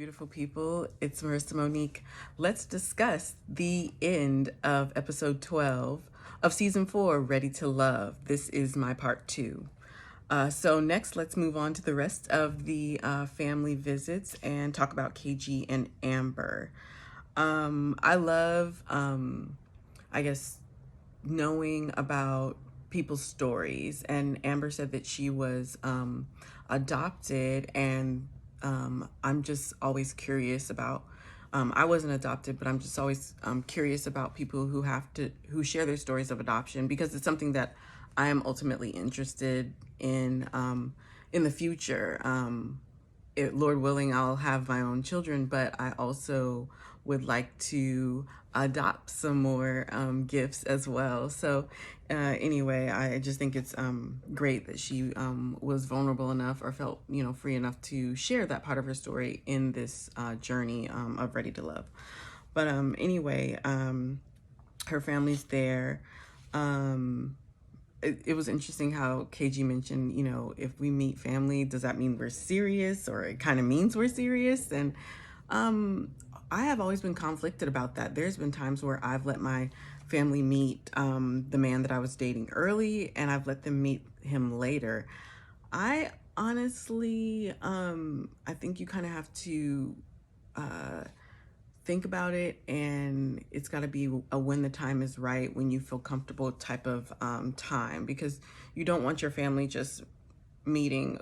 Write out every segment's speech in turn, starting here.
beautiful people. It's Marissa Monique. Let's discuss the end of episode 12 of season 4, Ready to Love. This is my part 2. So next, let's move on to the rest of the family visits and talk about KG and Amber. I love, I guess, knowing about people's stories. And Amber said that she was adopted, and I'm just always curious about. I wasn't adopted, but I'm just always curious about people who share their stories of adoption, because it's something that I am ultimately interested in the future. Lord willing, I'll have my own children, but I also would like to adopt some more gifts as well. So anyway, I just think it's great that she was vulnerable enough, or felt, free enough to share that part of her story in this journey of Ready to Love. But anyway, her family's there. It was interesting how KG mentioned, if we meet family, does that mean we're serious, or it kind of means we're serious? And I have always been conflicted about that. There's been times where I've let my family meet the man that I was dating early, and I've let them meet him later. I honestly, I think you kind of have to think about it, and it's got to be a when the time is right, when you feel comfortable type of time, because you don't want your family just meeting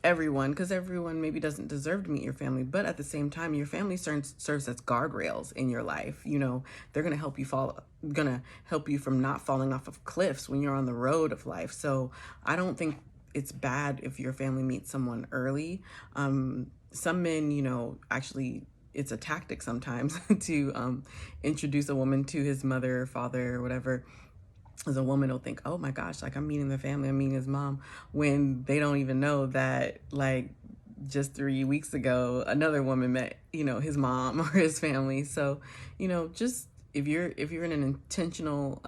everyone, because everyone maybe doesn't deserve to meet your family. But at the same time, your family serves as guardrails in your life. They're going to help you from not falling off of cliffs when you're on the road of life. So I don't think it's bad if your family meets someone early. Some men, actually, it's a tactic sometimes to introduce a woman to his mother or father or whatever. As a woman will think, oh my gosh, like, I'm meeting the family, I'm meeting his mom, when they don't even know that, like, just 3 weeks ago, another woman met, his mom or his family. So, just if you're in an intentional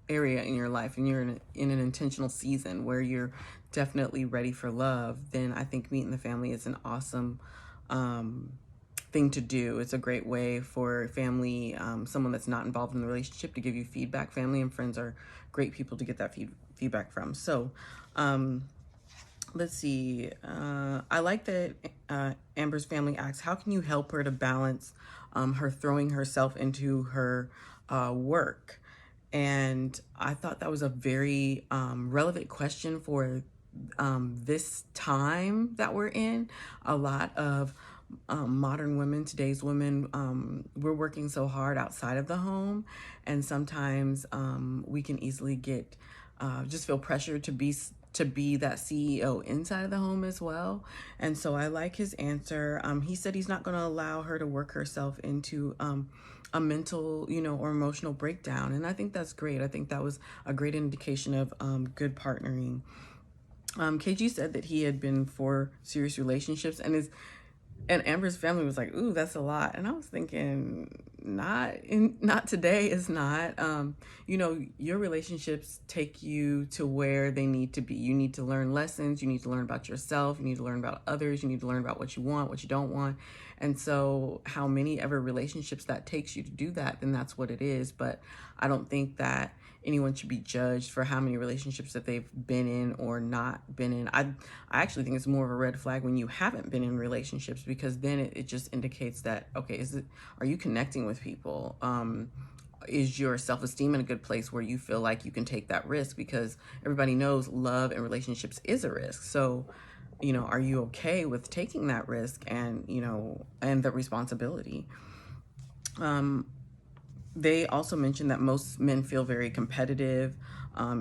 area in your life, and you're in an intentional season where you're definitely ready for love, then I think meeting the family is an awesome thing to do. It's a great way for family, someone that's not involved in the relationship, to give you feedback. Family and friends are great people to get that feedback from. So let's see. I like that Amber's family asks, how can you help her to balance her throwing herself into her work? And I thought that was a very relevant question for this time that we're in. A lot of modern women, today's women, we're working so hard outside of the home, and sometimes we can easily get just feel pressured to be that CEO inside of the home as well. And so I like his answer. He said he's not going to allow her to work herself into a mental, or emotional breakdown. And I think that's great. I think that was a great indication of good partnering. KG said that he had been 4 serious relationships, and Amber's family was like, ooh, that's a lot. And I was thinking, not today is not. Your relationships take you to where they need to be. You need to learn lessons. You need to learn about yourself. You need to learn about others. You need to learn about what you want, what you don't want. And so how many ever relationships that takes you to do that, then that's what it is. But I don't think that anyone should be judged for how many relationships that they've been in or not been in. I actually think it's more of a red flag when you haven't been in relationships, because then it just indicates that, okay, are you connecting with people? Is your self-esteem in a good place where you feel like you can take that risk? Because everybody knows love and relationships is a risk. So, are you okay with taking that risk and the responsibility? They also mentioned that most men feel very competitive,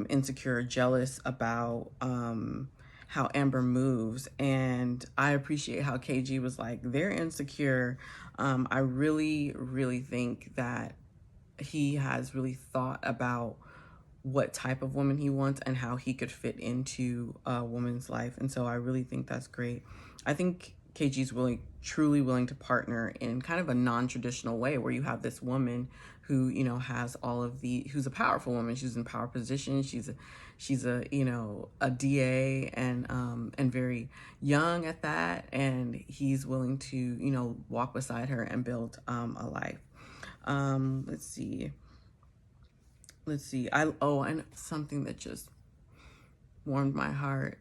insecure, jealous about how Amber moves. And I appreciate how KG was like, they're insecure. I really, really think that he has really thought about what type of woman he wants and how he could fit into a woman's life. And so I really think that's great. I think KG's truly willing to partner in kind of a non-traditional way, where you have this woman who, you know, has all of the, who's a powerful woman. She's in power position. She's a, you know, a DA, and very young at that. And he's willing to, you know, walk beside her and build a life. Let's see. And something that just warmed my heart.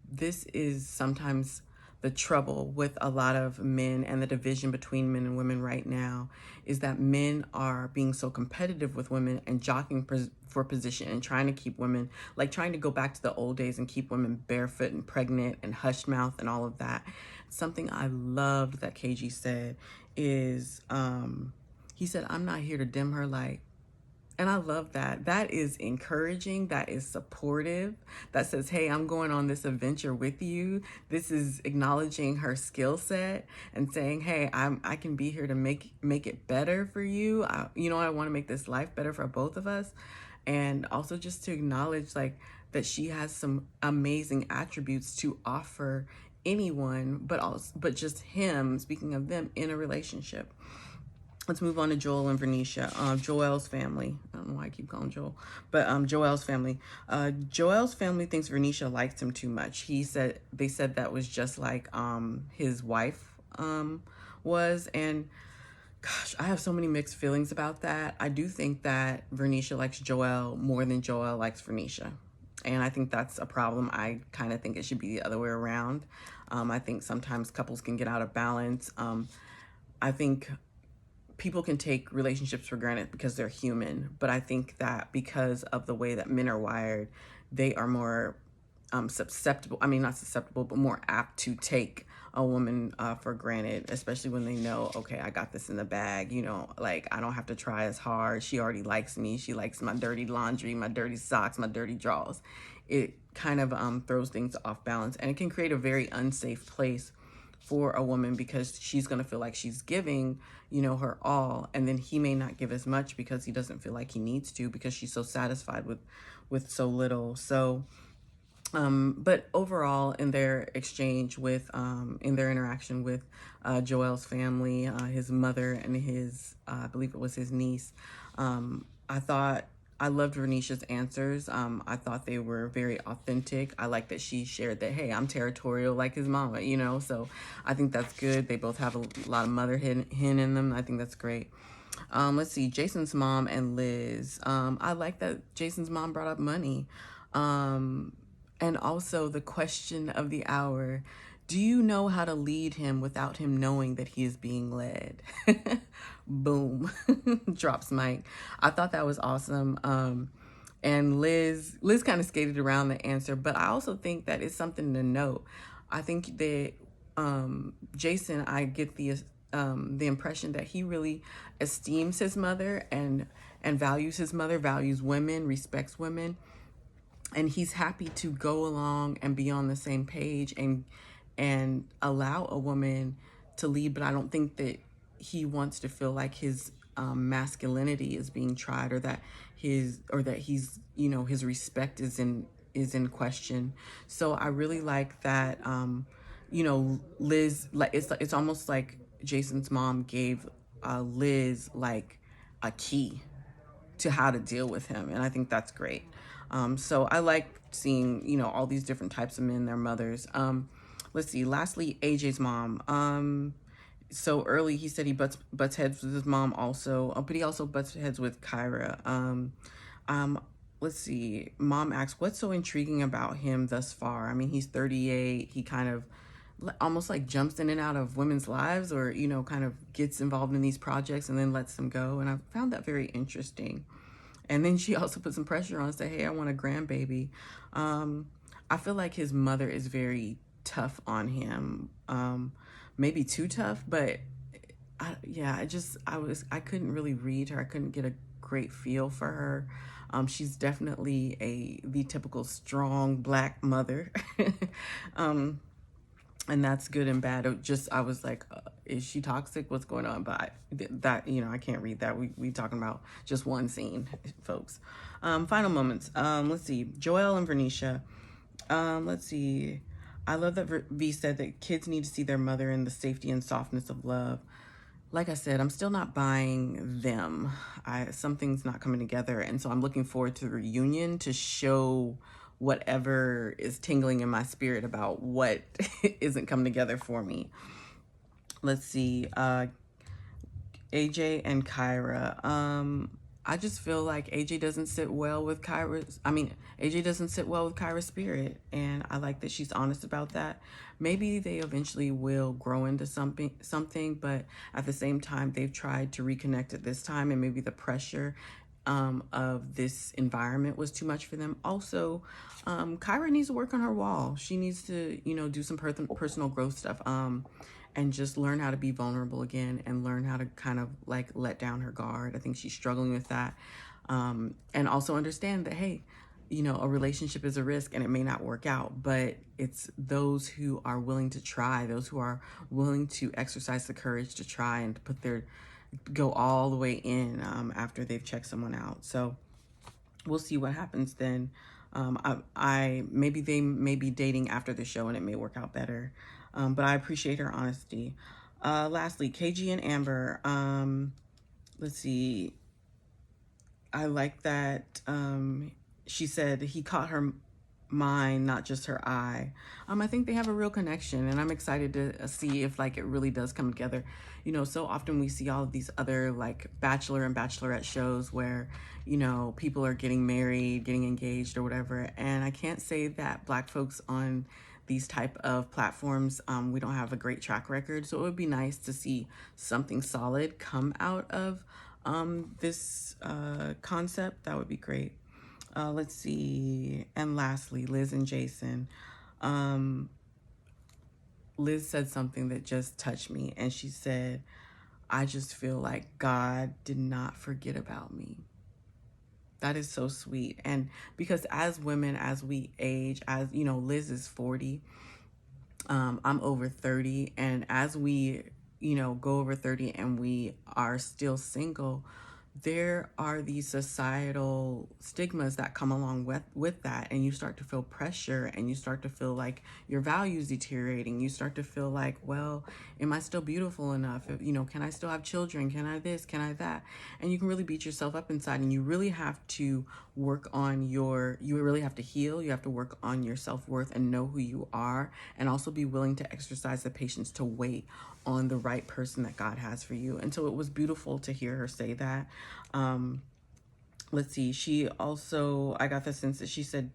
This is sometimes the trouble with a lot of men, and the division between men and women right now is that men are being so competitive with women and jockeying for position and trying to keep women, like trying to go back to the old days and keep women barefoot and pregnant and hushed mouth and all of that. Something I loved that KG said is, he said, "I'm not here to dim her light." And I love that. That is encouraging. That is supportive. That says, hey, I'm going on this adventure with you. This is acknowledging her skill set and saying, hey, I can be here to make it better for you. I want to make this life better for both of us. And also just to acknowledge like that she has some amazing attributes to offer anyone, but just him, speaking of them, in a relationship. Let's move on to Joel and Vernisha. Joel's family. I don't know why I keep calling Joel, but Joel's family. Joel's family thinks Vernisha likes him too much. They said that was just like his wife was, and gosh, I have so many mixed feelings about that. I do think that Vernisha likes Joel more than Joel likes Vernisha, and I think that's a problem. I kind of think it should be the other way around. I think sometimes couples can get out of balance. I think people can take relationships for granted because they're human, but I think that because of the way that men are wired, they are more susceptible, I mean, not susceptible, but more apt to take a woman for granted, especially when they know, okay, I got this in the bag, you know, like I don't have to try as hard. She already likes me. She likes my dirty laundry, my dirty socks, my dirty drawers. It kind of throws things off balance, and it can create a very unsafe place for a woman because she's going to feel like she's giving, you know, her all, and then he may not give as much because he doesn't feel like he needs to because she's so satisfied with so little. So but overall, in their exchange with, in their interaction with Joel's family, his mother and his, I believe it was his niece, I loved Renisha's answers. I thought they were very authentic. I like that she shared that, hey, I'm territorial like his mama, you know, so I think that's good. They both have a lot of motherhood in them. I think that's great. Let's see, Jason's mom and Liz. I like that Jason's mom brought up money. And also the question of the hour, do you know how to lead him without him knowing that he is being led? Boom. Drops mic. I thought that was awesome. And Liz kind of skated around the answer, but I also think that it's something to note. I think that Jason, I get the impression that he really esteems his mother and values his mother, values women, respects women. And he's happy to go along and be on the same page and allow a woman to lead, but I don't think that he wants to feel like his masculinity is being tried, or that he's, you know, his respect is in question. So I really like that, you know, Liz, like it's almost like Jason's mom gave Liz like a key to how to deal with him, and I think that's great. So I like seeing, you know, all these different types of men, their mothers. Let's see. Lastly, AJ's mom. So early, he said he butts heads with his mom also, but he also butts heads with Kyra. Let's see. Mom asks, what's so intriguing about him thus far? I mean, he's 38. He kind of almost like jumps in and out of women's lives, or, you know, kind of gets involved in these projects and then lets them go. And I found that very interesting. And then she also put some pressure on and said, hey, I want a grandbaby. I feel like his mother is very tough on him. Maybe too tough, but I couldn't really read her. I couldn't get a great feel for her. She's definitely the typical strong Black mother. And that's good and bad. I was like, is she toxic? What's going on? But that, you know, I can't read that. We talking about just one scene, folks. Final moments. Let's see. Joel and Vernisha. Let's see. I love that V said that kids need to see their mother in the safety and softness of love. like I said, I'm still not buying them. Something's not coming together, and so I'm looking forward to the reunion to show whatever is tingling in my spirit about what isn't coming together for me. Let's see. AJ and Kyra. I just feel like AJ doesn't sit well with Kyra's. I mean, AJ doesn't sit well with Kyra's spirit, and I like that she's honest about that. Maybe they eventually will grow into something, but at the same time, they've tried to reconnect at this time, and maybe the pressure of this environment was too much for them. Also, Kyra needs to work on her wall. She needs to, do some personal growth stuff. And just learn how to be vulnerable again and learn how to kind of like let down her guard. I think she's struggling with that. And also understand that, hey, a relationship is a risk and it may not work out, but it's those who are willing to try, those who are willing to exercise the courage to try and go all the way in after they've checked someone out. So we'll see what happens then. Maybe they may be dating after the show and it may work out better. But I appreciate her honesty. Lastly, KG and Amber. Let's see. I like that she said he caught her mind, not just her eye. I think they have a real connection, and I'm excited to see if like it really does come together. So often we see all of these other like bachelor and bachelorette shows where people are getting married, getting engaged, or whatever. And I can't say that Black folks on these type of platforms, we don't have a great track record. So it would be nice to see something solid come out of this concept. That would be great. Let's see. And lastly, Liz and Jason. Liz said something that just touched me, and she said, I just feel like God did not forget about me. That is so sweet. And because as women, as we age, as Liz is 40, I'm over 30, and as we go over 30 and we are still single, there are these societal stigmas that come along with that, and you start to feel pressure, and you start to feel like your values deteriorating. You start to feel like, well, am I still beautiful enough? Can I still have children? Can I this? Can I that? And you can really beat yourself up inside, and you really have to you really have to heal. You have to work on your self-worth and know who you are, and also be willing to exercise the patience to wait on the right person that God has for you. And so it was beautiful to hear her say that. Let's see. I got the sense that she said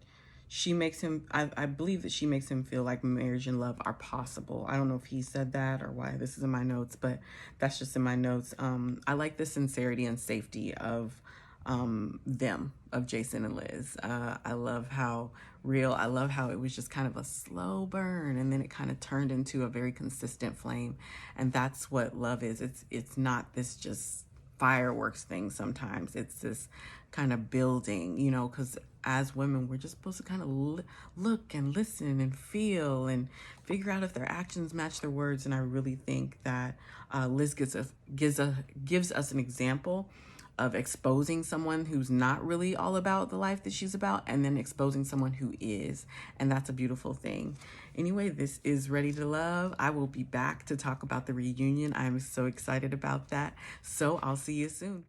she makes him, I believe that she makes him feel like marriage and love are possible. I don't know if he said that or why this is in my notes, but that's just in my notes. I like the sincerity and safety of of Jason and Liz. I love how real. I love how it was just kind of a slow burn, and then it kind of turned into a very consistent flame. And that's what love is. It's not this just fireworks thing. Sometimes it's this kind of building, because as women, we're just supposed to kind of look and listen and feel and figure out if their actions match their words. And I really think that Liz gives us an example of exposing someone who's not really all about the life that she's about, and then exposing someone who is. And that's a beautiful thing. Anyway, this is Ready to Love. I will be back to talk about the reunion. I'm so excited about that. So I'll see you soon.